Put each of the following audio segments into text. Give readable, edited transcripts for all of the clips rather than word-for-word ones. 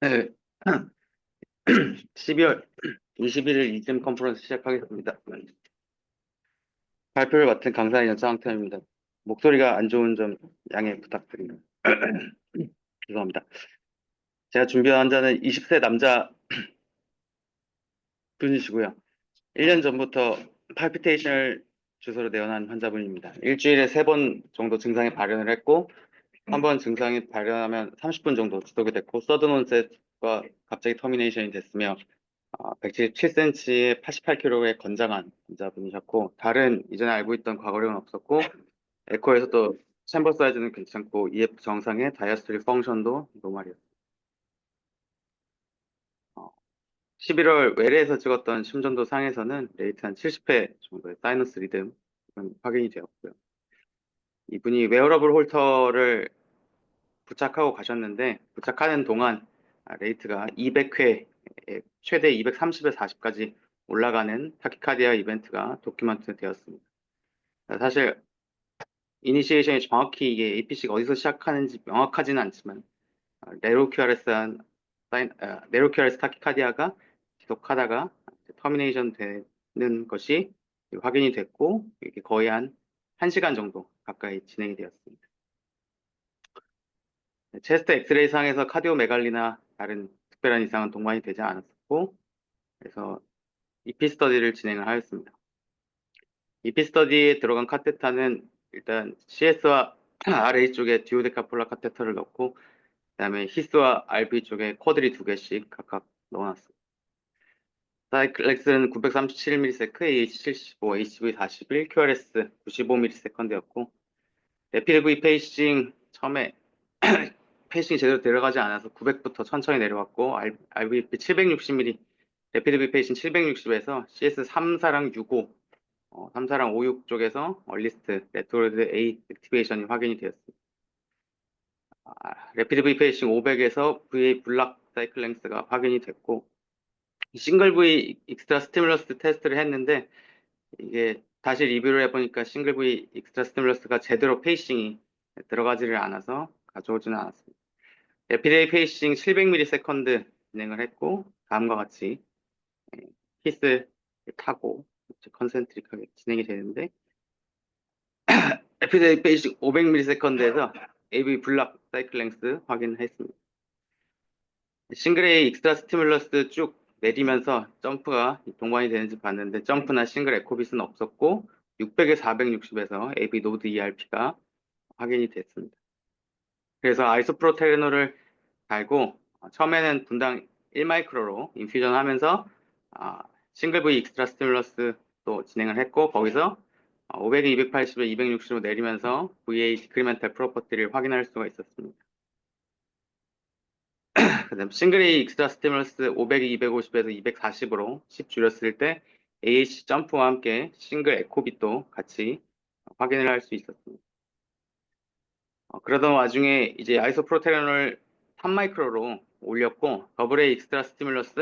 네, 12월 21일 EGM 컨퍼런스 시작하겠습니다. 발표를 맡은 강사의 연상태입니다. 목소리가 안 좋은 점 양해 부탁드립니다. 죄송합니다. 제가 준비한 환자는 20세 남자 분이시고요. 1년 전부터 팔피테이션을 주소로 내원한 환자분입니다. 일주일에 3번 정도 증상이 발현을 했고, 한 번 증상이 발현하면 30분 정도 지속이 됐고, 서든 온셋과 갑자기 터미네이션이 됐으며, 177cm에 88kg의 건장한 환자분이셨고, 다른 이전에 알고 있던 과거력은 없었고, 에코에서 또 챔버 사이즈는 괜찮고, EF 정상의 다이아스토릭 펑션도 노말이었습니다. 11월 외래에서 찍었던 심전도 상에서는 레이트 한 70회 정도의 사이너스 리듬 확인이 되었고요. 이분이 웨어러블 홀터를 부착하고 가셨는데, 부착하는 동안 레이트가 200회, 최대 230에 40까지 올라가는 타키카디아 이벤트가 도큐먼트 되었습니다. 사실 이니시에이션이 정확히 이게 APC가 어디서 시작하는지 명확하지는 않지만 네로 QRS 네로 QRS 타키카디아가 지속하다가 터미네이션 되는 것이 확인이 됐고 이게 거의 한 1시간 정도 가까이 진행이 되었습니다. 체스트 엑스레이 상에서 카디오메갈리나 다른 특별한 이상은 동반이 되지 않았고 그래서 EP 스터디를 진행을 하였습니다. EP 스터디에 들어간 카테타는 일단 CS와 RA 쪽에 듀오데카폴라 카테터를 넣고 그다음에 히스와 RB 쪽에 쿼드리 2개씩 각각 넣어놨습니다. 사이클렉스는 937ms, AH75, HV41, QRS 95ms였고 레피드 페이싱 처음에 페이싱이 제대로 들어가지 않아서 900부터 천천히 내려왔고 RVP 760mm, 레피드 페이싱 760에서 CS 34랑 65, 34랑 56 쪽에서 얼리스트 레트로드 A 액티베이션이 확인이 되었습니다. 레피드 V 페이싱 500에서 VA 블락 사이클 랭스가 확인이 됐고 싱글 V 익스트라 스티뮬러스 테스트를 했는데 이게 다시 리뷰를 해보니까 싱글 V 익스트라 스티뮬러스가 제대로 페이싱이 들어가지를 않아서 가져오지는 않았습니다. 레피드 페이싱 700ms 진행을 했고 다음과 같이 히스 타고 컨센트릭하게 진행이 되는데 레피드 페이싱 500ms에서 AV 블락 사이클 랭스 확인했습니다. 싱글 A 익스트라 스티뮬러스 쭉 내리면서 점프가 동반이 되는지 봤는데 점프나 싱글 에코빗은 없었고 600에 460에서 AB 노드 ERP가 확인이 됐습니다. 그래서 아이소프로테르노를 달고 처음에는 분당 1마이크로로 인퓨전 하면서 싱글 V 익스트라 스티뮬러스도 진행을 했고 거기서 500에 280에 260으로 내리면서 VA 디크리멘탈 프로퍼티를 확인할 수가 있었습니다. 그다음 싱글 A 익스트라 스티뮬러스 500에 250에서 240으로 10 줄였을 때 AH 점프와 함께 싱글 에코빗도 같이 확인을 할 수 있었습니다. 그러던 와중에 이제 아이소프로테론을 3마이크로로 올렸고 더블 A 익스트라 스티뮬러스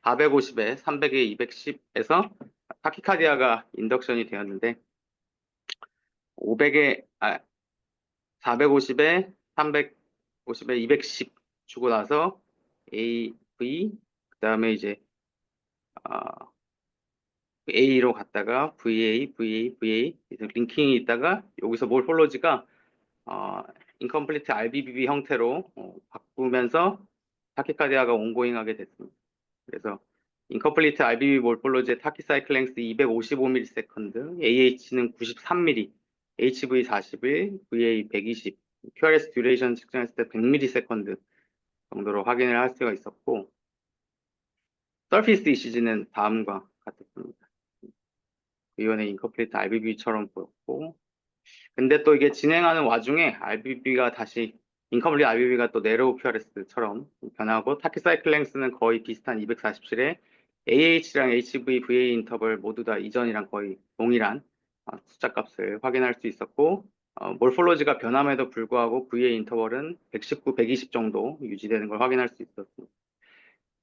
450에 300에 210에서 타키카디아가 인덕션이 되었는데 500에 450에 350에 210 주고 나서 AV 그다음에 이제 A로 갔다가 VA, VA, VA 링킹이 있다가 여기서 몰폴로지가 인컴플리트 RBBB 형태로 바꾸면서 타키카디아가 온고잉하게 됐습니다. 그래서 인컴플리트 RBB 몰폴로지의 타키사이클 랭스 255ms, AH는 93mm, HV 41, VA 120, QRS 듀레이션 측정했을 때 100ms 정도로 확인을 할 수가 있었고 서피스 ECG는 다음과 같았습니다. 위원의 인컴플리트 RBB처럼 보였고 근데 또 이게 진행하는 와중에 RBB가 다시 인컴플리트 RBB가 또 네로우 QRS처럼 변하고 타키사이클 랭스는 거의 비슷한 247에 AH랑 HV, VA 인터벌 모두 다 이전이랑 거의 동일한 숫자 값을 확인할 수 있었고 몰폴로지가 변함에도 불구하고 VA 인터벌은 119, 120 정도 유지되는 걸 확인할 수 있었습니다.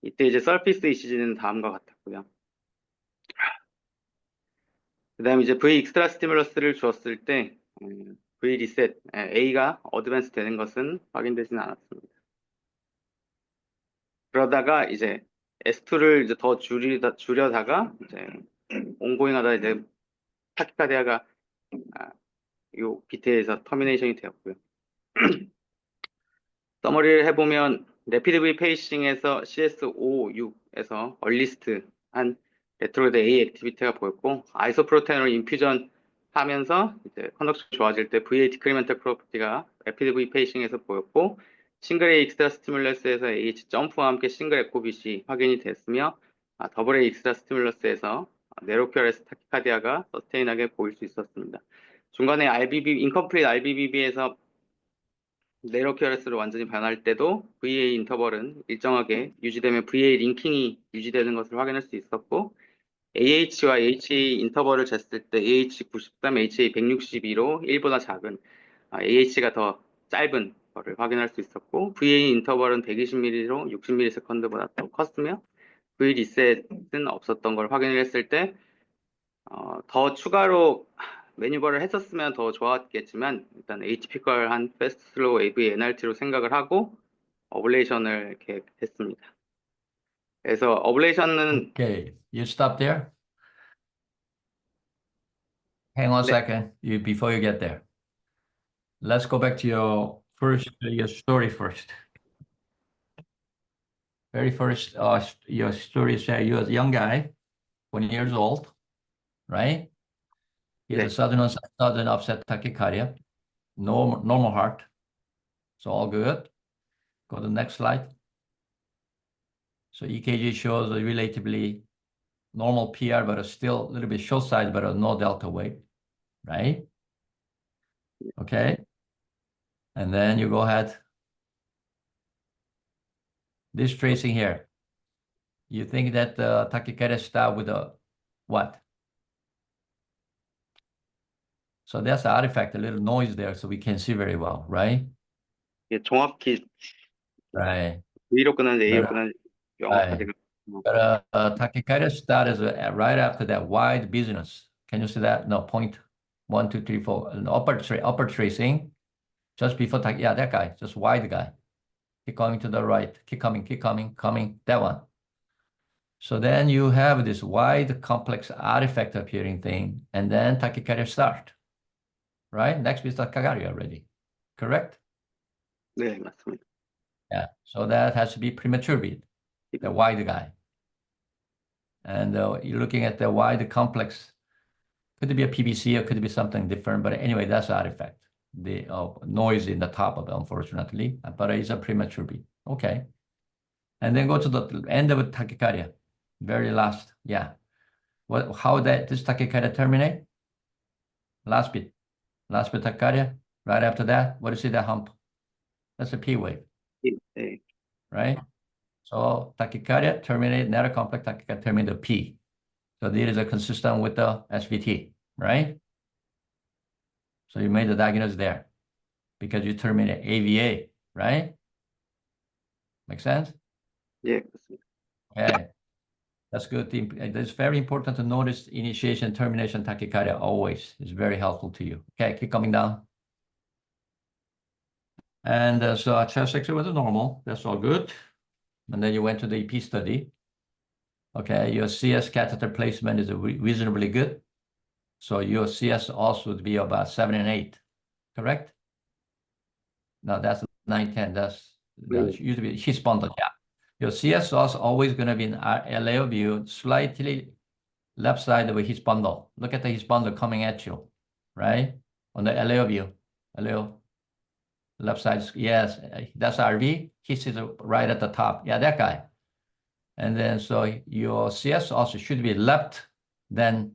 이때 이제 서피스 ECG는 다음과 같았고요. 그 다음에 이제 V 익스트라 스티뮬러스를 주었을 때 V 리셋 A가 어드밴스 되는 것은 확인되지는 않았습니다. 그러다가 이제 S2를 이제 더 줄여다가 이제 온고잉하다 이제 타키카디아가 요 비트에서 터미네이션이 되었고요. 서머리를 해보면 레피드 V 페이싱에서 CS5, 6에서 얼리스트 한 레트로드 A 액티비티가 보였고 아이소프로테인을 인퓨전 하면서 이제 컨덕션 좋아질 때 VA 디크리멘탈 프로퍼티가 레피드 V 페이싱에서 보였고 싱글 A 익스트라 스티뮬러스에서 AH 점프와 함께 싱글 에코빗이 확인이 됐으며 더블 A 익스트라 스티뮬러스에서 네로 QRS 타키카디아가 서스테인하게 보일 수 있었습니다. 중간에 RBB 인컴플리트 RBBB에서 네로 QRS로 완전히 변할 때도 VA 인터벌은 일정하게 유지되면 VA 링킹이 유지되는 것을 확인할 수 있었고 AH와 HA 인터벌을 쟀을 때 AH 93, HA 162로 1보다 작은 AH가 더 짧은 거를 확인할 수 있었고 VA 인터벌은 120mm로 60ms보다 더 컸으며 V 리셋은 없었던 걸 확인을 했을 때 더 추가로 매뉴버를 했었으면 더 좋았겠지만 일단 HP걸 한 패스트 슬로우 AV NRT로 생각을 하고 어블레이션을 계획했습니다. 그래서 어블레이션은 Okay, you stop there. Hang on a 네, second before you get there. Let's go back to your story first. Very first, your story said you're a young guy, 20 years old, right? He had 네, a sudden offset tachycardia, normal heart. So all good. Go to the next slide. So EKG shows a relatively normal PR, but it's still a little bit short side, but no delta wave, right? Okay. And then you go ahead. This tracing here, you think that the tachycardia start with a what? So that's the artifact, a little noise there, so we can see very well, right? 예, 정확히 Right. V로 끊는지 A로 But, 끊는지 right. 명확하게 But tachycardia start is right after that wide business. Can you see that? No, point 1, 2, 3, 4. An upper tracing, just before yeah, that guy, just wide guy. Keep coming to the right, keep coming, that one. So then you have this wide complex artifact appearing thing, and then tachycardia start, right? Next is tachycardia already, correct? 네, 맞습니다. Yeah, so that has to be premature beat, the wide guy. And you're looking at the wide complex, could it be a PBC or could it be something different? But anyway, that's the artifact. The noise in the top of it, unfortunately, but it's a premature beat. Okay. And then go to the end of tachycardia, very last. Yeah. How this tachycardia terminate? Last bit tachycardia. Right after that, what do you see that hump? That's a P wave, 네, right? So tachycardia terminate, narrow complex tachycardia terminate the P. So this is consistent with the SVT, right? So you made the diagnosis there because you terminate AVA, right? Make sense? 예, 맞습니다. Okay, that's good. It's very important to notice initiation, termination tachycardia always. It's very helpful to you. Okay, keep coming down. And so chest X-ray was normal. That's all good. And then you went to the EP study. Okay, your CS catheter placement is reasonably good. So your CS also would be about 7 and 8, correct? No, that's 9, 10. That's usually his bundle. Yeah. Your CS also always going to be in LAO view, slightly left side of his bundle. Look at his bundle coming at you, right? On the LAO view, LAO. Left side, yes, that's RV. He sits right at the top. Yeah, that guy. And then so your CS also should be left than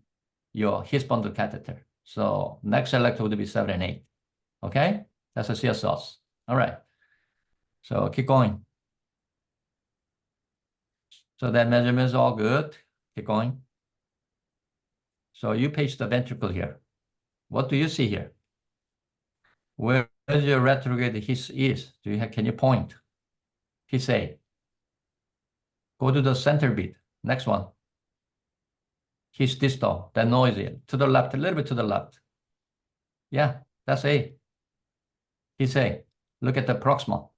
his bundle catheter. So next selector would be 7 and 8. Okay, that's a CS sauce. All right. So keep going. So that measurement is all good. Keep going. So you page the ventricle here. What do you see here? Where your retrograde his is? Can you point? His A. Go to the center beat. Next one. His distal, that noisy. To the left, a little bit to the left. Yeah, that's A. His A. Look at the proximal.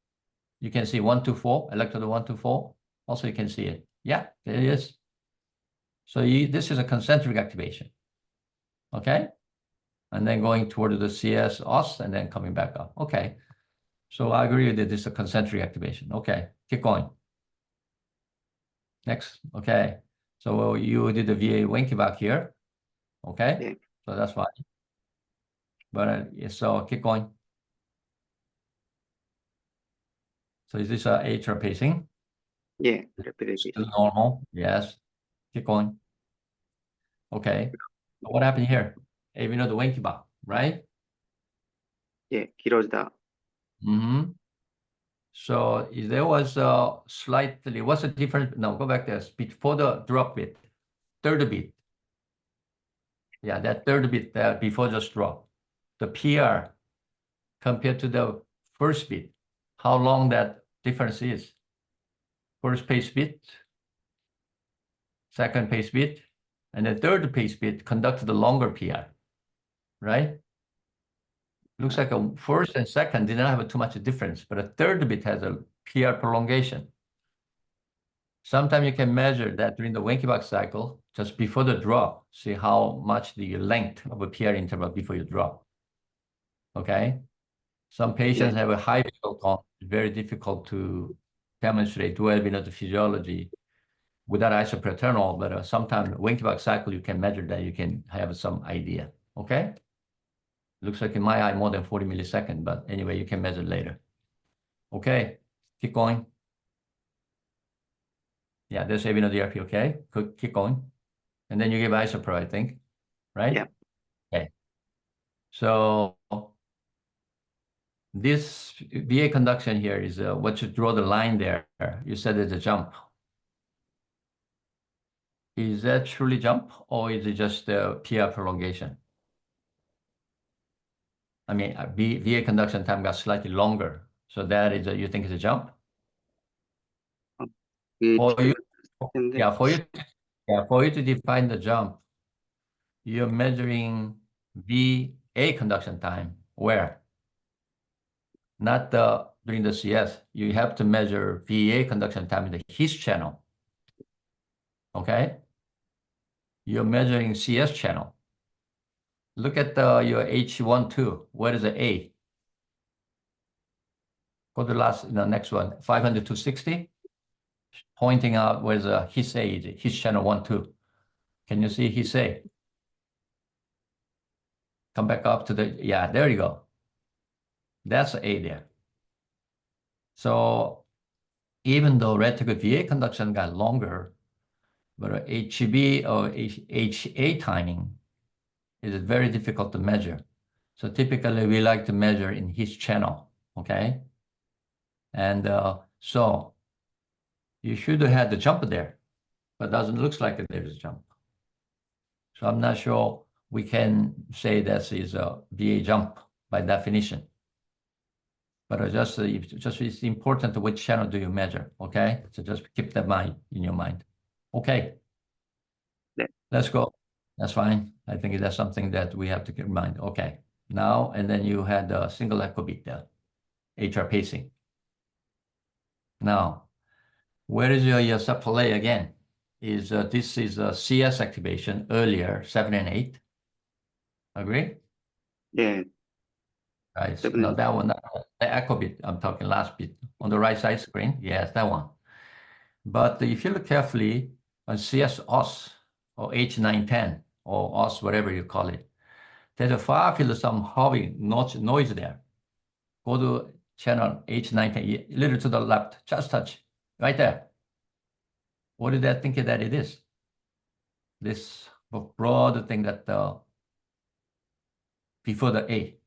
You can see 1 to 4, electrode 1 to 4. Also, you can see it. Yeah, there it is. So this is a concentric activation. Okay? And then going toward the CS os and then coming back up. Okay. So I agree that this is a concentric activation. Okay, keep going. Next. Okay. So you did the VA Winky back here. Okay. 예, So that's fine. But so keep going. So is this a atrial pacing? 예, rapid Still pacing. normal? Yes. Keep going. Okay. So what happened here? Hey, we know the Winky back, right? 예, 길어지다. Mm-hmm. So if there was slightly, what's the difference? No, go back there. Before the drop bit, third bit. Yeah, that third bit before just drop. The PR compared to the first bit, how long that difference is. First pace bit, second pace bit, and the third pace bit conducted a longer PR, right? Looks like a first and second did not have too much difference, but a third bit has a PR prolongation. Sometimes you can measure that during the Wenckebach cycle, just before the drop, see how much the length of a PR interval before you drop. Okay? Some patients 예, have a high visual count. It's very difficult to demonstrate well-being physiology without isoproternol, but sometimes Wenckebach cycle, you can measure that. You can have some idea. Okay? Looks like in my eye more than 40 milliseconds, but anyway, you can measure later. Okay, keep going. Yeah, there's DRP, okay? Keep going. And then you give isopro, I think, right? yeah. Okay. So this VA conduction here is what you draw the line there. You said it's a jump. Is that truly jump or is it just the PR prolongation? I mean, VA conduction time got slightly longer. So that is, you think is a jump? 그게 For you, 텐데, yeah, for you to define the jump, you're measuring VA conduction time. Where? Not during the CS. You have to measure VA conduction time in the His channel. Okay? You're measuring CS channel. Look at your H12. What is the A? Go to the next one, 500 to 60, pointing out where's his A, his channel 1, 2. Can you see his A? Come back up to the, yeah, there you go. That's the A there. So even though reticular VA conduction got longer, but HB or HA timing is very difficult to measure. So typically we like to measure in his channel, okay? And so you should have had the jump there, but doesn't look like there's a jump. So I'm not sure we can say this is a VA jump by definition. But just it's important which channel do you measure, okay? So just keep that in your mind. Okay, 네, let's go. That's fine. I think that's something that we have to keep in mind. Okay, now, and then you had a single echo beat there, HR pacing. Now, where is your subplay again? This is a CS activation earlier, 7 and 8. Agree? 예, Right. No, 세븐, that one, the echo bit, I'm talking last bit on the right side screen. Yes, that one. But if you look carefully on CS OS or H910 or OS, whatever you call it, there's a far field some humming noise there. Go to channel H910, a little to the left, just touch, right there. What did I think that it is? This broad thing that before the A,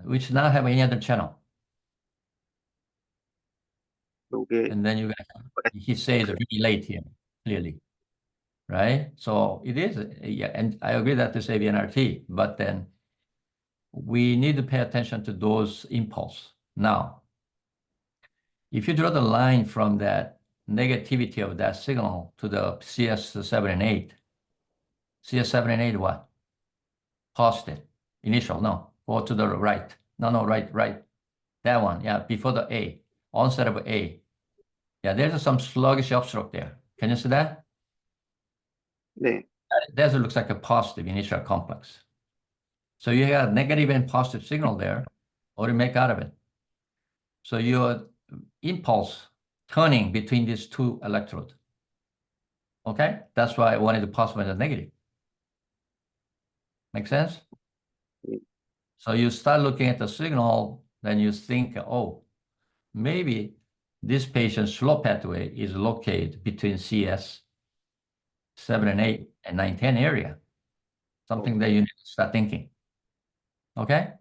which not have any other channel. 요게, And then he says really late here, clearly, right? So it is, yeah, and I agree that this AVNRT, but then we need to pay attention to those impulse. Now, if you draw the line from that negativity of that signal to the CS7 and 8, CS7 and 8 what? Positive, initial, no, go to the right. No, right. That one, yeah, before the A, onset of A. Yeah, there's some sluggish upstroke there. Can you see that? 네, That looks like a positive initial complex. So you have negative and positive signal there. What do you make out of it? So your impulse turning between these two electrodes. Okay? That's why I wanted to positive and negative. Make sense? 네, So you start looking at the signal, then you think, oh, maybe this patient's slow pathway is located between CS 7 and 8 and 9, 10 area. Something that you need to start thinking. Okay?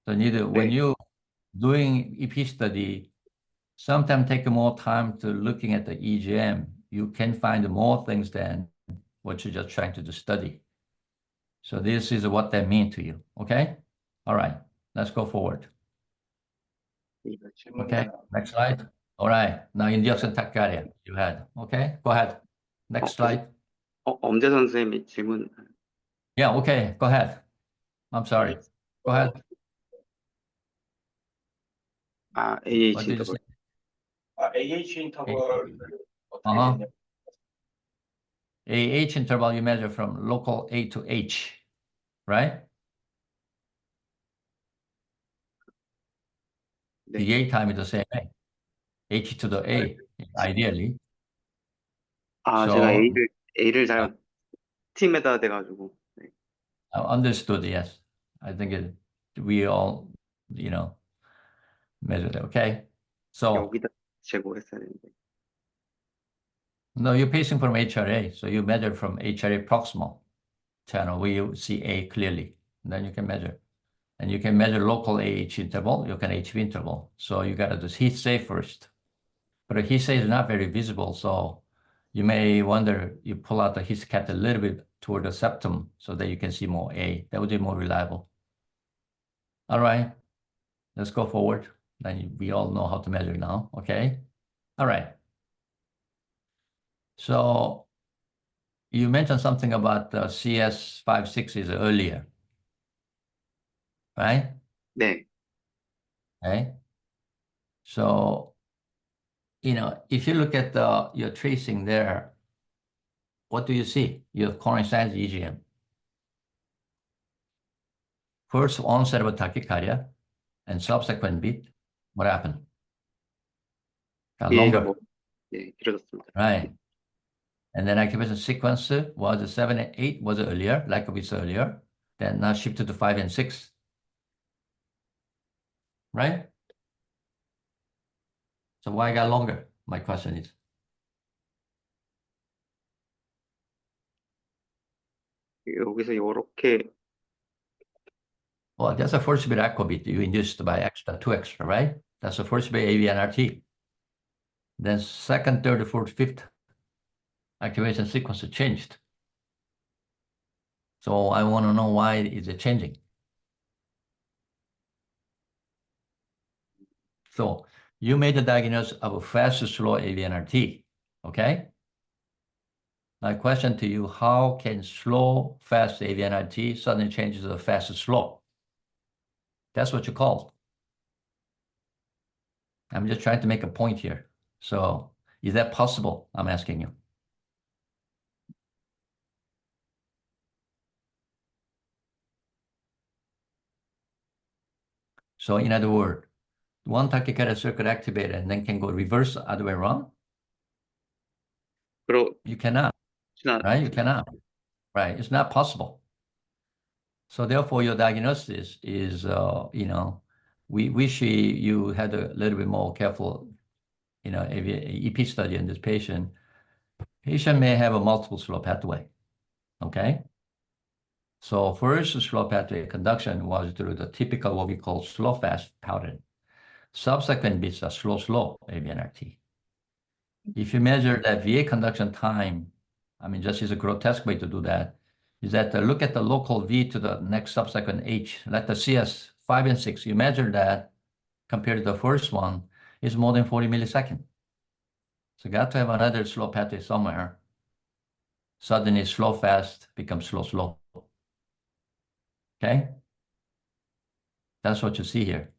So when 네, you doing EP study, sometimes take more time to looking at the EGM. You can find more things than what you're just trying to study. So this is what that means to you. Okay? All right. Let's go forward. 이거 질문이 Okay. 하나. Next slide. All right. Now induction tachycardia you had. Okay. Go ahead. Next 혹시 slide. 엄재선 선생님이 질문 Yeah. Okay. Go ahead. I'm sorry. Go ahead. What AH did you say? 인터벌. AH 인터벌을 어떻게 Uh-huh. 되냐? AH interval you measure from local A to H, right? 네. The A time is the same way. H to the A, ideally. 제가 So A를 잘 팀에다 대가지고. 네. understood, yes. I think we all, measure that, okay? So 여기다 제고했어야 되는데. no, you're pacing from HRA, so you measure from HRA proximal channel where you see A clearly. Then you can measure. And you can measure local AH interval, you can HV interval. So you got to do heat safe first. But a heat safe is not very visible, so you may wonder, you pull out the heat cath a little bit toward the septum so that you can see more A. That would be more reliable. All right, let's go forward. Then we all know how to measure now, okay? All right. So you mentioned something about the CS5-6 is earlier, right? 네. Okay. So, if you look at your tracing there, what do you see? Your coronary sinus EGM. First onset of tachycardia and subsequent beat. What happened? Got 얘가 longer, 네, 길어졌습니다. right? And then activation sequence was 7 and 8 was earlier, like we saw earlier. Then now shifted to 5 and 6, right? So why got longer? My question is. 여기서 이렇게 Well, that's the first bit echo beat you induced by extra, 2 extra, right? That's the first bit AVNRT. Then second, third, fourth, fifth activation sequence changed. So I want to know why is it changing? So you made the diagnosis of a fast, slow AVNRT, okay? My question to you, how can slow, fast AVNRT suddenly change to fast, slow? That's what you called. I'm just trying to make a point here. So is that possible? I'm asking you. So in other words, one tachycardia circuit activated and then can go reverse other way around? You cannot, right? You cannot, right? It's not possible. So therefore, your diagnosis is, we wish you had a little bit more careful, EP study in this patient. Patient may have a multiple slow pathway, okay? So first slow pathway conduction was through the typical what we call slow fast pattern. Subsequent bits are slow AVNRT. If you measure that VA conduction time, I mean, just is a grotesque way to do that, is that look at the local V to the next subsequent H, like the CS 5 and 6, you measure that compared to the first one is more than 40 milliseconds. So you got to have another slow pathway somewhere. Suddenly slow fast becomes slow. Okay? That's what you see here.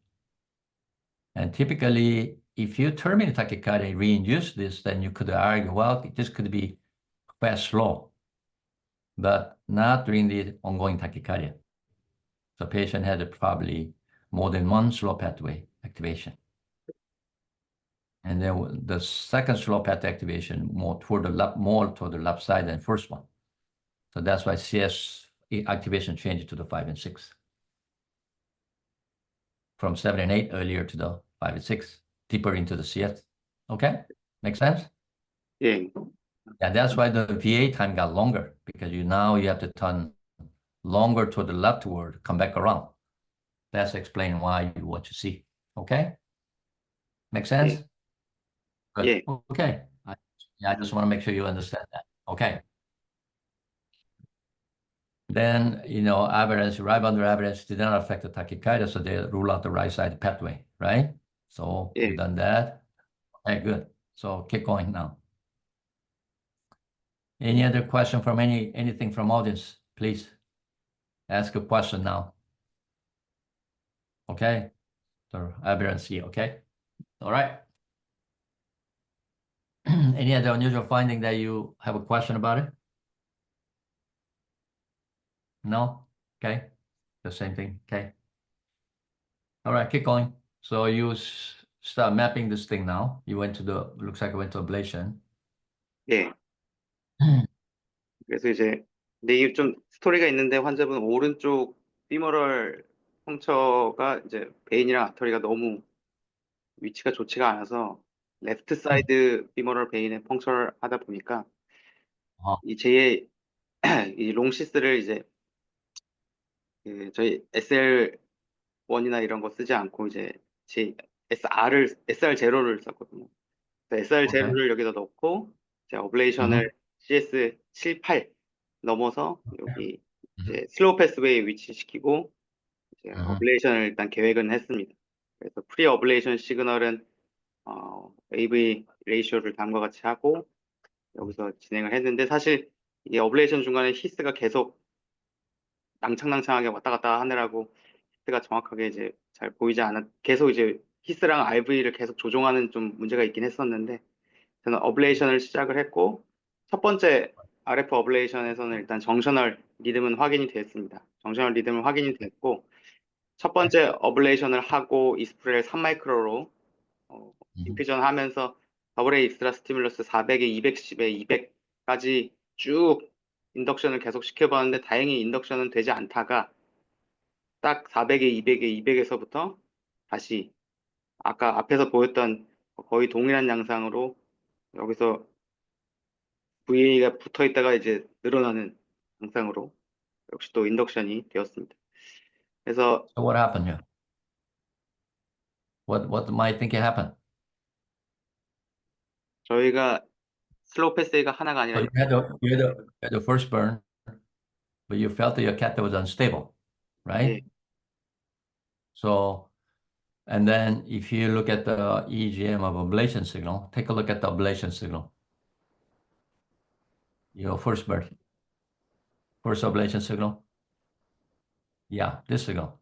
And typically if you terminate tachycardia and reinduce this, then you could argue, well, this could be fast slow, but not during the ongoing tachycardia. The patient had probably more than one slow pathway activation. And then the second slow pathway activation more toward the left side than first one. So that's why CS activation changed to the 5 and 6. From 7 and 8 earlier to the 5 and 6, deeper into the CS. Okay? Make sense? 예, Yeah, that's why the VA time got longer, because now you have to turn longer to the leftward, come back around. That's explain why what you see. Okay? Make sense? 예, Good. 예, Okay. I just want to make sure you understand that. Okay. Then, aberrance, right under aberrance did not affect the tachycardia, so they rule out the right side pathway, right? So 예. you done that. Okay, good. So keep going now. Any other question from anything from audience, please? Ask a question now. Okay. So aberrance here, okay? All right. Any other unusual finding that you have a question about it? No? Okay. The same thing. Okay. All right, keep going. So you start mapping this thing now. You went to looks like you went to ablation. 예. 그래서 이제 근데 이게 좀 스토리가 있는데 환자분 오른쪽 피머럴 펑처가 이제 베인이랑 아터리가 너무 위치가 좋지가 않아서 레프트 사이드 피머럴 베인에 펑처를 하다 보니까 어. 이 제 이 롱시스를 이제 저희 SL1이나 이런 거 쓰지 않고 이제 제 SR 제로를 썼거든요. SR 제로를 여기다 넣고 이제 어블레이션을 CS 78 넘어서 여기 이제 슬로우 패스웨이 위치시키고 이제 어블레이션을 일단 계획은 했습니다. 그래서 프리 어블레이션 시그널은 AV 레이쇼를 다음과 같이 하고 여기서 진행을 했는데 사실 이 어블레이션 중간에 히스가 계속 낭창낭창하게 왔다 갔다 하느라고 히스가 정확하게 이제 잘 보이지 않았 계속 이제 히스랑 RV를 계속 조종하는 좀 문제가 있긴 했었는데 저는 어블레이션을 시작을 했고 첫 번째 RF 어블레이션에서는 일단 정셔널 리듬은 확인이 됐습니다. 정셔널 리듬은 확인이 됐고 첫 번째 어블레이션을 하고 이스프레를 3마이크로로 인퓨전 하면서 더블 A 익스트라 스티뮬러스 400에 210에 200까지 쭉 인덕션을 계속 시켜봤는데 다행히 인덕션은 되지 않다가 딱 400에 200에 200에서부터 다시 아까 앞에서 보였던 거의 동일한 양상으로 여기서 VA가 붙어 있다가 이제 늘어나는 양상으로 역시 또 인덕션이 되었습니다. 그래서 So what happened here? What might think it happened? 저희가 슬로우 패스웨이가 하나가 아니라 So you had the first burn, but you felt that your catheter was unstable, right? 예, So, and then if you look at the EGM of ablation signal, take a look at the ablation signal. Your first burn, first ablation signal. Yeah, this signal.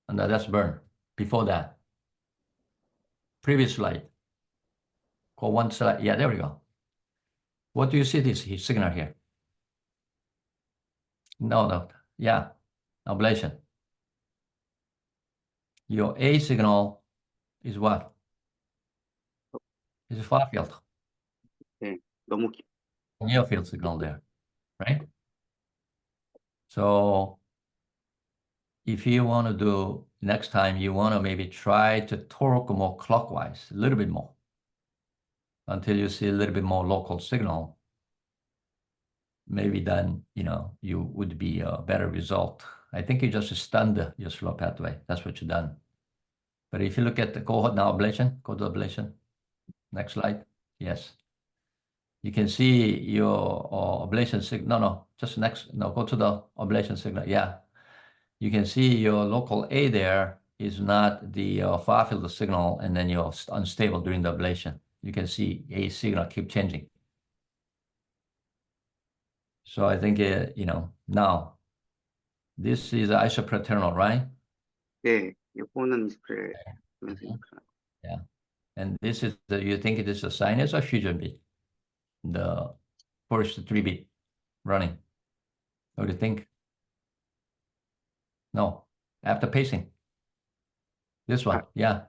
And that's burn. Before that, previous slide. Go one slide. Yeah, there we go. What do you see this signal here? No. Yeah, ablation. Your A signal is what? Is a far field, 예, 너무 near field signal there, right? So if you want to do next time, you want to maybe try to torque more clockwise, a little bit more, until you see a little bit more local signal. Maybe then, you would be a better result. I think you just stunned your slow pathway. That's what you've done. But if you look at the cohort now ablation, go to ablation. Next slide. Yes. You can see your ablation signal. No, just next. No, go to the ablation signal. Yeah. You can see your local A there is not the far field signal, and then you're unstable during the ablation. You can see A signal keep changing. So I think, now this is isopraternal, right? 네, 요거는 이스프레 Yeah. And this is you think it is a sinus or fusion beat? The first 3 beat running. What do you think? No, after pacing. This one, yeah.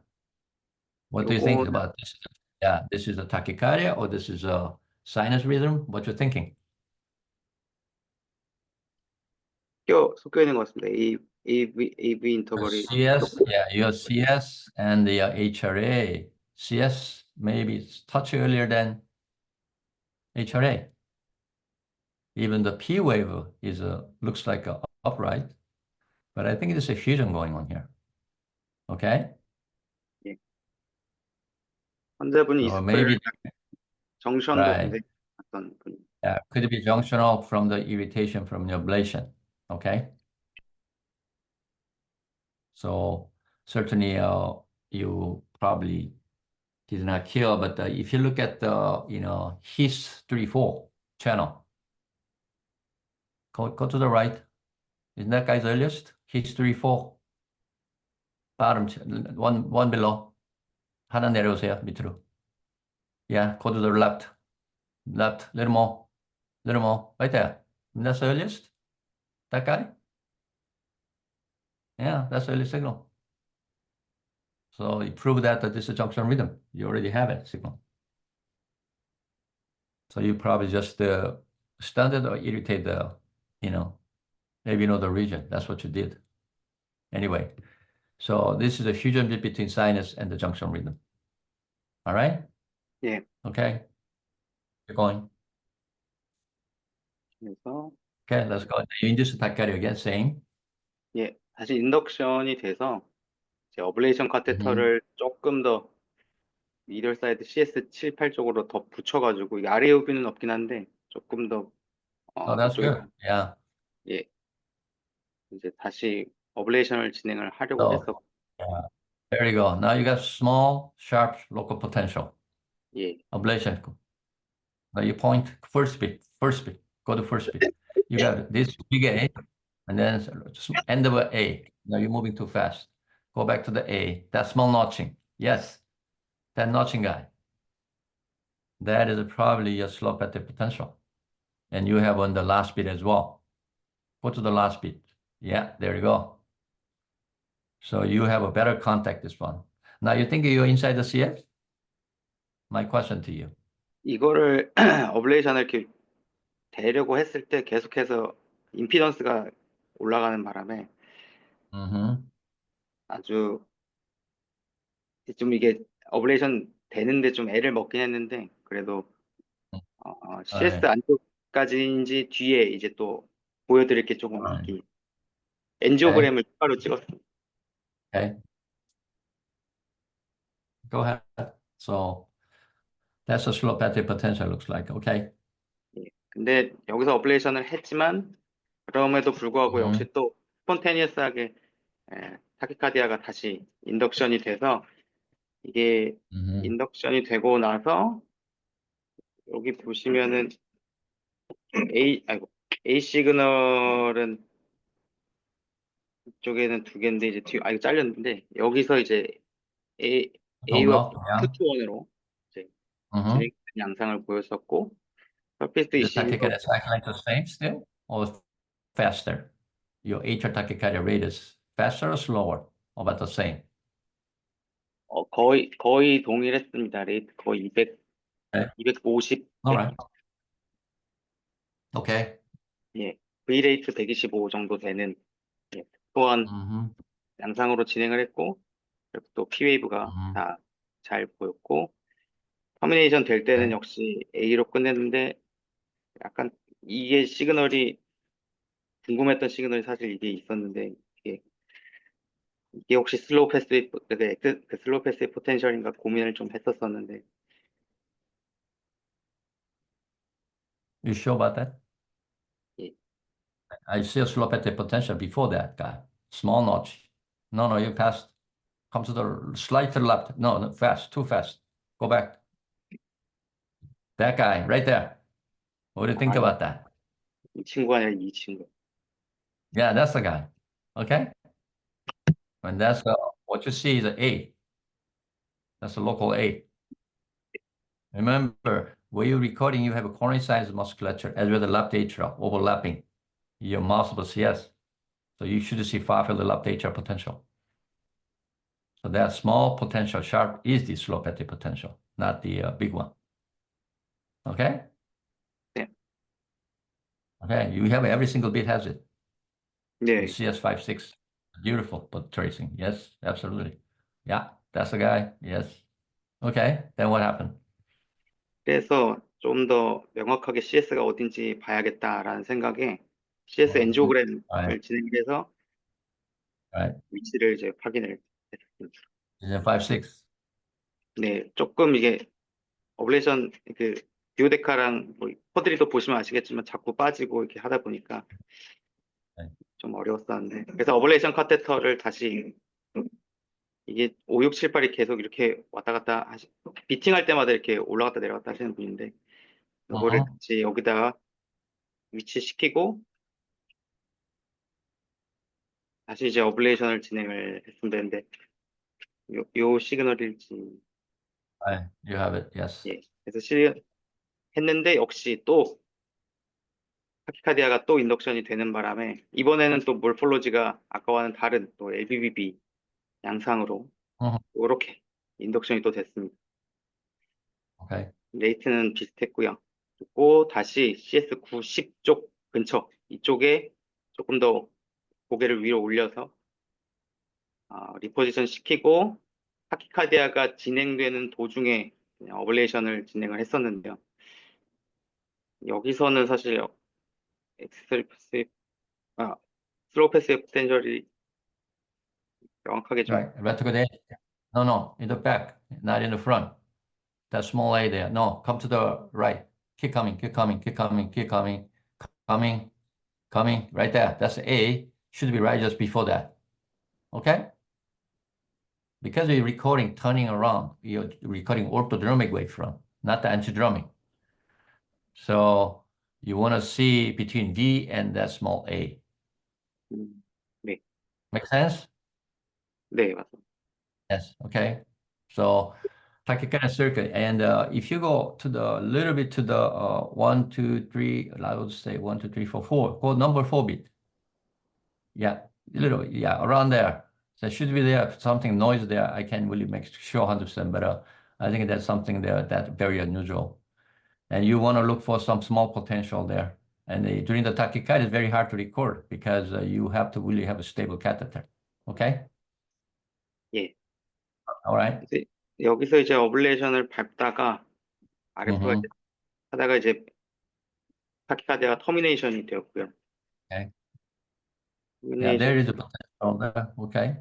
What do you think 요거는 about this? Yeah, this is a tachycardia or this is a sinus rhythm? What you thinking? 섞여 있는 것 같습니다. AV 인터벌이 CS, yeah, your CS and the HRA. CS maybe it's touch earlier than HRA. Even the P wave is looks like a upright, but I think there's a fusion going on here. Okay, 예. 환자분이 so 있을 거예요. maybe 정션도 right. 굉장히 났던 분. Yeah, could be junctional from the irritation from the ablation. Okay, so certainly you probably did not kill, but if you look at the HIS 34 channel, go to the right. Isn't that guy's earliest? HIS 34 bottom one below. 하나 내려오세요 밑으로. Yeah, go to the left, little more, right there. And that's the earliest. That guy. Yeah, that's the early signal. So you prove that this is a junction rhythm. You already have it signal. So you probably just stunned it or irritate the, maybe you know the region. That's what you did. Anyway, so this is a fusion bit between sinus and the junction rhythm. All right? 예. Okay. Keep going. 그래서 Okay, let's go. You induce tachycardia again, same. 예, 다시 인덕션이 돼서 이제 어블레이션 카테터를 조금 더 미들 사이드 CS 7, 8 쪽으로 더 붙여가지고 이게 아래 오비는 없긴 한데 조금 더 Oh, that's 이쪽에 good. Yeah. 예, 이제 다시 어블레이션을 진행을 하려고 So, 했었고 yeah. There you go. Now you got small, sharp local potential. 예, Ablation. Now you point first beat. Go to first beat. You got this big A, and then end of a A. Now you're moving too fast. Go back to the A. That small notching. Yes, that notching guy. That is probably your slope at the potential. And you have on the last beat as well. Go to the last beat. Yeah, there you go. So you have a better contact this one. Now you think you're inside the CF? My question to you. 이거를 어블레이션을 이렇게 대려고 했을 때 계속해서 임피던스가 올라가는 바람에 아주 좀 이게 어블레이션 되는데 좀 애를 먹긴 했는데 그래도 CS Right. 안쪽까지인지 뒤에 이제 또 보여드릴 게 조금 Right. 있기 엔지오그램을 추가로 찍었습니다. Okay. Go ahead. So that's a slope at the potential looks like. Okay. 예. 근데 여기서 어블레이션을 했지만 그럼에도 불구하고 역시 또 스폰테니어스하게 타키카디아가 다시 인덕션이 돼서 이게 인덕션이 되고 나서 여기 보시면은 A 시그널은 이쪽에는 두 개인데 이제 뒤 이거 잘렸는데 여기서 이제 A와 Yeah. 2-1으로 이제 진행 양상을 보였었고 서피스 The 이시도 tachycardia cycle the same still or faster? Your atrial tachycardia rate is faster or slower? Or about the same? 거의 동일했습니다. 레이트 거의 200, Okay. 250, All right. Okay. 예, V 레이트 125 정도 되는 또한 양상으로 진행을 했고 그리고 또 P 웨이브가 다 잘 보였고 터미네이션 될 때는 역시 A로 끝냈는데 약간 이게 시그널이 궁금했던 시그널이 사실 이게 있었는데 이게 혹시 슬로우 패스의 그 슬로우 패스의 포텐셜인가 고민을 좀 했었었는데 You sure about that? 예. I see a slope at the potential before that guy. Small notch. No, you passed. Come to the slight to the left. No, fast, too fast. Go back. That guy right there. What do you think about that? 이 친구가 아니라 이 친구. Yeah, that's the guy. Okay. And that's what you see is an A. That's a local A. Remember, when you're recording, you have a coronary musculature as well as the left atrial overlapping your muscle CS. So you should see far field left atrial potential. So that small potential sharp is the slow petty potential, not the big one. Okay? Yeah. Okay, you have every single bit has it. 네. CS56. Beautiful but tracing. Yes, absolutely. Yeah, that's the guy. Yes. Okay, then what happened? 그래서 좀 더 명확하게 CS가 어딘지 봐야겠다라는 생각에 CS 엔지오그램을 Right, 진행해서 right. 위치를 이제 확인을 했습니다. Is it 5-6? 네, 조금 이게 어블레이션 그 듀오데카랑 뭐 코드리도 보시면 아시겠지만 자꾸 빠지고 이렇게 하다 보니까 네. 좀 어려웠었는데 그래서 어블레이션 카테터를 다시 이게 5, 6, 7, 8이 계속 이렇게 왔다 갔다 비팅할 때마다 이렇게 올라갔다 내려갔다 하시는 분인데 이거를 Uh-huh. 다시 여기다가 위치시키고 다시 이제 어블레이션을 진행을 했으면 되는데 요 시그널일지 Right, you have it. Yes. 예 그래서 했는데 역시 또 타키카디아가 또 인덕션이 되는 바람에 이번에는 또 몰폴로지가 아까와는 다른 또 LBBB 양상으로 Uh-huh. 이렇게 인덕션이 또 됐습니다. Okay. 레이트는 비슷했고요. 그리고 다시 CS9, 10쪽 근처 이쪽에 조금 더 고개를 위로 올려서 리포지션 시키고 타키카디아가 진행되는 도중에 그냥 어블레이션을 진행을 했었는데요. 여기서는 사실 엑셀 패스, 슬로우 패스 포텐셜이 명확하게 좀 Right. Retrograde. No, in the back, not in the front. That small A there. No, come to the right. Keep coming, keep coming, keep coming, keep coming, coming, coming. Right there. That's A. Should be right just before that. Okay? Because you're recording turning around, you're recording orthodromic wavefront, not the antidromic. So you want to see between V and that small A. 네, Make sense? 네, 맞습니다. Yes. Okay. So tachycardia circuit, and if you go to the little bit to the 1, 2, 3, I would say 1, 2, 3, 4, 4, go number 4 bit. Yeah, a little bit, yeah, around there. So should be there something noise there. I can't really make sure 100%, but I think that's something there that very unusual. And you want to look for some small potential there. And during the tachycardia, it's very hard to record because you have to really have a stable catheter. Okay? 예. All right. 이제 여기서 이제 어블레이션을 밟다가 RF가 Mm-hmm. 하다가 이제 타키카디아가 터미네이션이 되었고요. Okay. Yeah, 터미네이션, there is a potential there. Okay.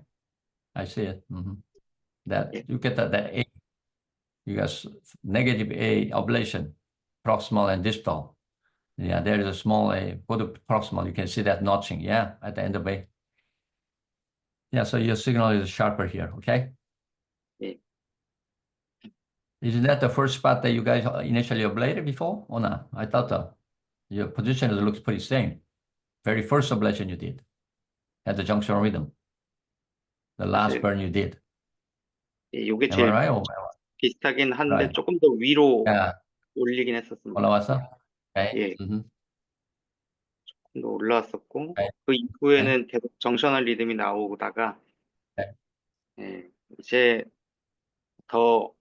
I see it. That 예, you get that A, you got negative A ablation, proximal and distal. Yeah, there is a small A. Go to proximal, you can see that notching. Yeah, at the end of A. Yeah, so your signal is sharper here. Okay. 예. Isn't that the first spot that you guys initially ablated before or not? I thought your position looks pretty same. Very first ablation you did at the junction rhythm. The last 사실 burn you did. 예, 요게 Am I 제일 right? Or, 비슷하긴 한데 right. 조금 더 위로 Yeah. 올리긴 했었습니다. 올라왔어? Okay. 예, 좀 더 올라왔었고 Okay. 그 이후에는 계속 정셔널 리듬이 나오다가 Okay. 예, 이제 더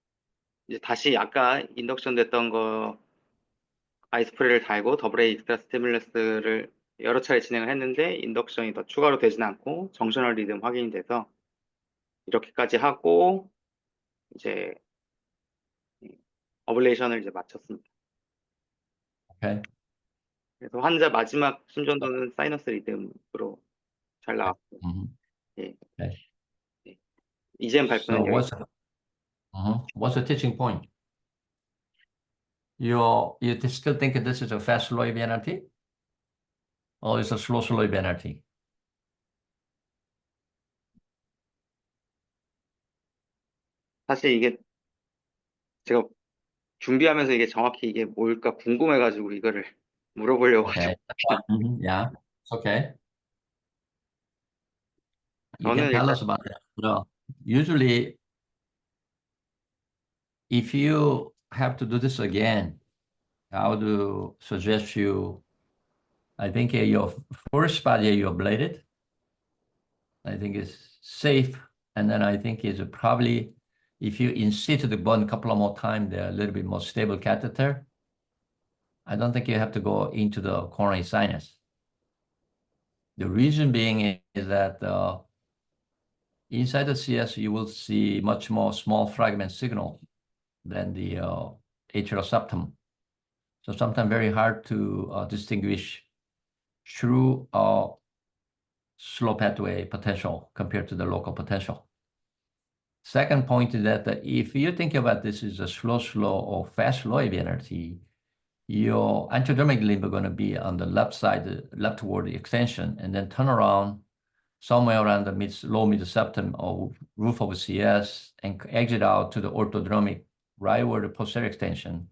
이제 다시 아까 인덕션 됐던 거 아이스프레이를 달고 더블 A 익스트라 스티뮬러스를 여러 차례 진행을 했는데 인덕션이 더 추가로 되진 않고 정셔널 리듬 확인이 돼서 이렇게까지 하고 이제 어블레이션을 이제 마쳤습니다. Okay. 그래서 환자 마지막 심전도는 사이너스 리듬으로 잘 나왔고 예, Okay. 예. EGM 발표는 So what's the teaching point? You still think this is a fast slow NRT? Or it's a slow NRT? 사실 이게 제가 준비하면서 이게 정확히 이게 뭘까 궁금해가지고 이거를 물어보려고 Okay. Yeah. Okay. You can 저는 tell 일단 us about that. Usually if you have to do this again, I would suggest you, I think your first spot you ablated, I think is safe. And then I think is probably, if you insert the bone a couple of more times, they're a little bit more stable catheter. I don't think you have to go into the coronary sinus. The reason being is that inside the CS, you will see much more small fragment signal than the atrial septum. So sometimes very hard to distinguish true slow pathway potential compared to the local potential. Second point is that if you think about this as a slow or fast slow AVNRT, your antrodermic limb are going to be on the left side, leftward extension, and then turn around somewhere around the low mid septum or roof of CS and exit out to the orthodromic rightward posterior extension.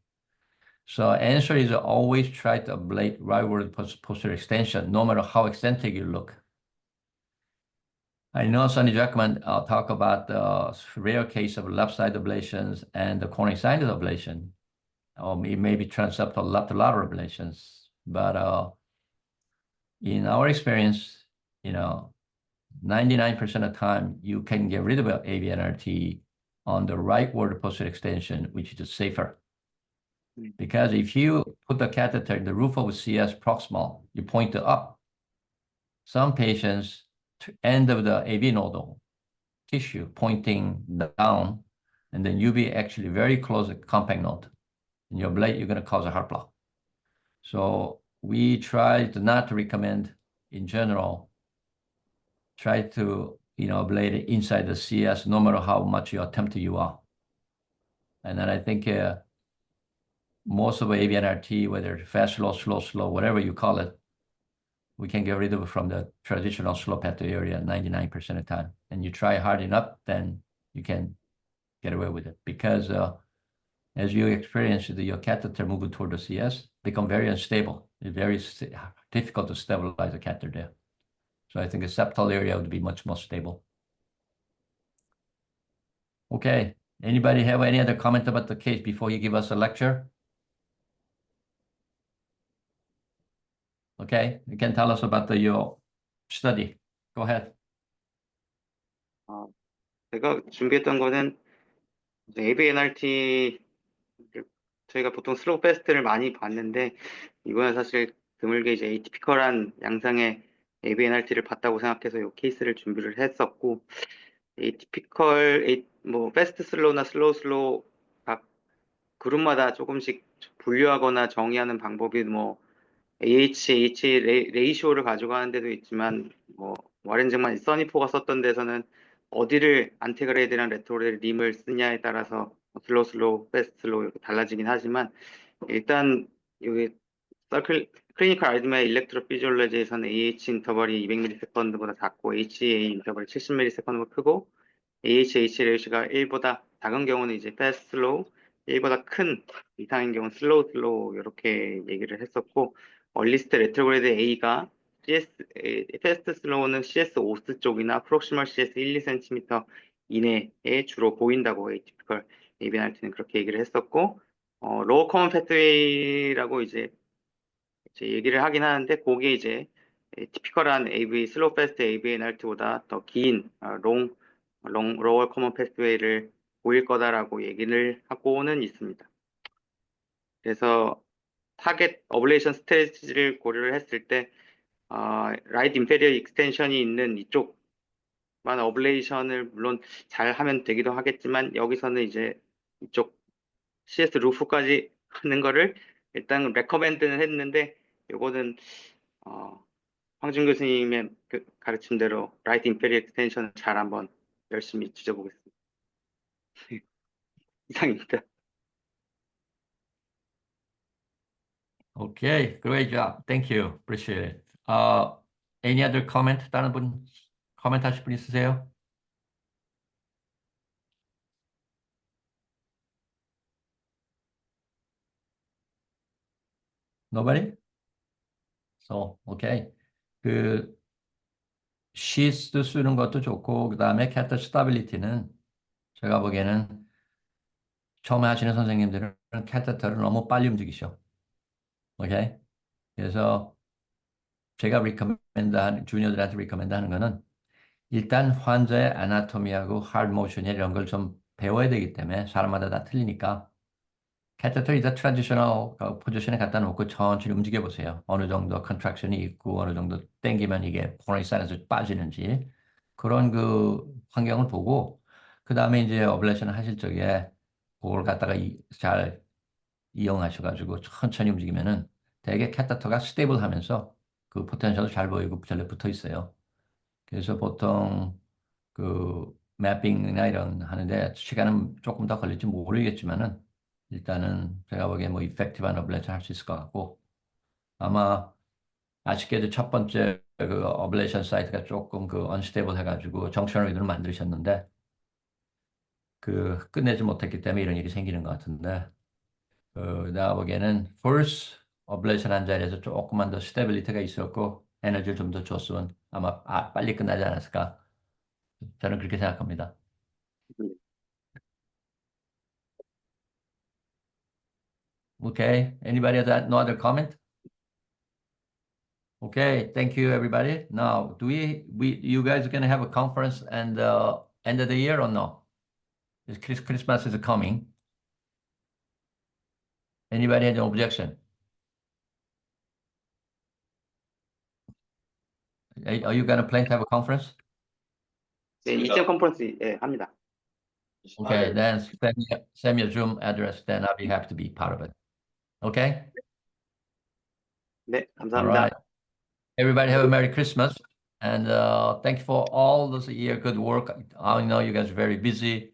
So answer is always try to ablate rightward posterior extension, no matter how eccentric you look. I know Sonny Jackman talk about the rare case of left side ablations and the coronary sinus ablation, or it may be transeptal left lateral ablations. But in our experience, 99% of the time you can get rid of AVNRT on the rightward posterior extension, which is safer. Because if you put the catheter in the roof of CS proximal, you point it up. Some patients end of the AV nodal tissue pointing down, and then you be actually very close to compact node. In your blade, you're going to cause a heart block. So we try to not recommend in general, try to ablate inside the CS no matter how much you attempt you are. And then I think most of AVNRT, whether fast, slow, whatever you call it, we can get rid of it from the traditional slow pathway area 99% of the time. And you try hard enough, then you can get away with it. Because as you experience your catheter moving toward the CS, become very unstable. It's very difficult to stabilize the catheter there. So I think the septal area would be much more stable. Okay. Anybody have any other comment about the case before you give us a lecture? Okay, you can tell us about your study. Go ahead. 제가 준비했던 거는 AVNRT 저희가 보통 슬로우 패스트를 많이 봤는데 이거는 사실 드물게 이제 에이티피컬한 양상의 AVNRT를 봤다고 생각해서 이 케이스를 준비를 했었고 에이티피컬 뭐 패스트 슬로우나 슬로우 각 그룹마다 조금씩 분류하거나 정의하는 방법이 뭐 AH 레이쇼를 가지고 하는 데도 있지만 뭐 와렌즈만 써니포가 썼던 데서는 어디를 안테그레이드랑 레트로레이드 림을 쓰냐에 따라서 슬로우, 패스트 슬로우 이렇게 달라지긴 하지만 일단 여기 클리니컬 아리드미아 일렉트로피지올로지에서는 AH 인터벌이 200ms보다 작고 HA 인터벌이 70ms보다 크고 AH 레이쇼가 1보다 작은 경우는 이제 패스트 슬로우, 1보다 큰 이상인 경우는 슬로우 이렇게 얘기를 했었고 얼리스트 레트로그레이드 A가 패스트 슬로우는 CS 오스 쪽이나 프록시멀 CS 1, 2cm 이내에 주로 보인다고 에이티피컬 AVNRT는 그렇게 얘기를 했었고 로어 커먼 패스웨이라고 이제 얘기를 하긴 하는데 그게 이제 티피컬한 슬로우 패스트 AVNRT보다 더 긴 로어 커먼 패스웨이를 보일 거다라고 얘기를 하고는 있습니다. 그래서 타겟 어블레이션 스트레지를 고려를 했을 때 라이트 인페리어 익스텐션이 있는 이쪽만 어블레이션을 물론 잘 하면 되기도 하겠지만 여기서는 이제 이쪽 CS 루프까지 하는 거를 일단 레커멘드는 했는데 요거는 황준 교수님의 그 가르침대로 라이트 인페리어 익스텐션 잘 한번 열심히 지져보겠습니다. 이상입니다. Okay, great job. Thank you. Appreciate it. Any other comment? 다른 분 코멘트 하실 분 있으세요? Nobody? So, okay. 그 시스 쓰는 것도 좋고 그다음에 캐터 스타빌리티는 제가 보기에는 처음에 하시는 선생님들은 캐테터를 너무 빨리 움직이셔. 오케이? 그래서 제가 리커멘드하는 주니어들한테 리커멘드하는 거는 일단 환자의 아나토미하고 하드 모션 이런 걸 좀 배워야 되기 때문에 사람마다 다 틀리니까 캐테터 이제 트랜지셔널 포지션에 갖다 놓고 천천히 움직여 보세요. 어느 정도 컨트랙션이 있고 어느 정도 당기면 이게 코로나리 사이에서 빠지는지 그런 그 환경을 보고 그 다음에 이제 어블레이션 하실 적에 그걸 갖다가 잘 이용하셔가지고 천천히 움직이면은 되게 캐테터가 스테이블하면서 그 포텐셜도 잘 보이고 잘 붙어 있어요. 그래서 보통 그 매핑이나 이런 하는데 시간은 조금 더 걸릴지 모르겠지만은 일단은 제가 보기에 뭐 이펙티브한 어블레이션 할 수 있을 것 같고 아마 아쉽게도 첫 번째 그 어블레이션 사이트가 조금 그 언스테이블 해가지고 정tional 리드를 만드셨는데 그 끝내지 못했기 때문에 이런 일이 생기는 것 같은데 내가 보기에는 first 어블레이션 한 자리에서 조금만 더 스테빌리티가 있었고 에너지를 좀 더 줬으면 아마 빨리 끝나지 않았을까 저는 그렇게 생각합니다. Okay. Anybody has no other comment? Okay. Thank you, everybody. Now, you guys are gonna have a conference and end of the year or no? Christmas is coming. Anybody have an objection? Are you gonna plan to have a conference? 네, EGM 컨퍼런스 예, 합니다. Okay, then send me a Zoom address. Then I'll be happy to be part of it. Okay. 네, All 감사합니다. right. Everybody have a Merry Christmas and thank you for all this year good work. I know you guys are very busy.